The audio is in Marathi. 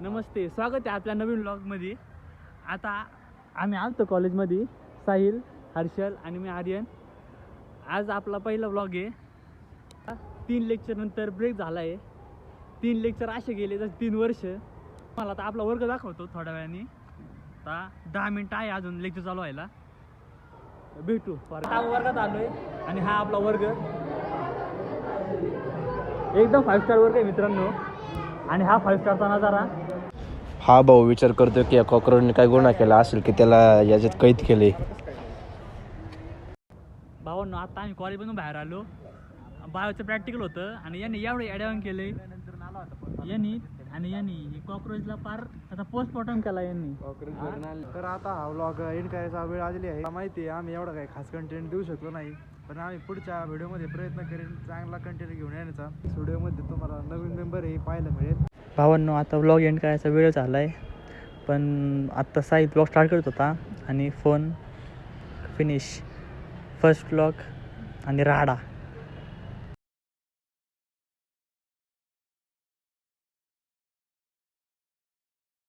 नमस्ते, स्वागत आहे आपल्या नवीन व्लॉगमध्ये. आता आम्ही आलतो कॉलेजमध्ये, साहिल, हर्षल आणि मी आर्यन. आज आपला पहिला व्लॉग आहे. 3 लेक्चर नंतर ब्रेक झाला आहे. 3 लेक्चर असे गेले जसे 3 वर्ष. मला आता आपला वर्ग दाखवतो थोड्या वेळाने. आता 10 मिनटं आहे अजून लेक्चर चालू व्हायला. भेटू. आता वर्गात आलोय आणि हा आपला वर्ग एकदम 5 स्टार वर्ग आहे मित्रांनो. आणि हा 5 स्टारचा नजारा. हा भाऊ विचार करतो की या कॉकरोचने काय गुन्हा केला असेल की त्याला याच्यात कैद केले. भावांनो, आता आम्ही कॉलेजमधून बाहेर आलो. बायोचं प्रॅक्टिकल होतं आणि यांनी एवढं ॲडवान केले यांनी. आणि यांनी कॉक्रोचला पार आता पोस्टमॉर्टम केला यांनी. तर आता हा व्लॉग एंड करायचा वेळ आलेली आहे. माहिती आहे आम्ही एवढा काही खास कंटेंट देऊ शकलो नाही, पण आम्ही पुढच्या व्हिडिओमध्ये प्रयत्न करेन चांगला कंटेंट घेऊन येण्याचा. व्हिडिओमध्ये तुम्हाला नवीन मेंबर हे पाहायला मिळेल. भावांनो, आता व्लॉग एंड करायचा वेळ झाला आहे, पण आत्ता साई व्लॉग स्टार्ट करत होता आणि फोन फिनिश. फर्स्ट व्लॉग आणि राडा.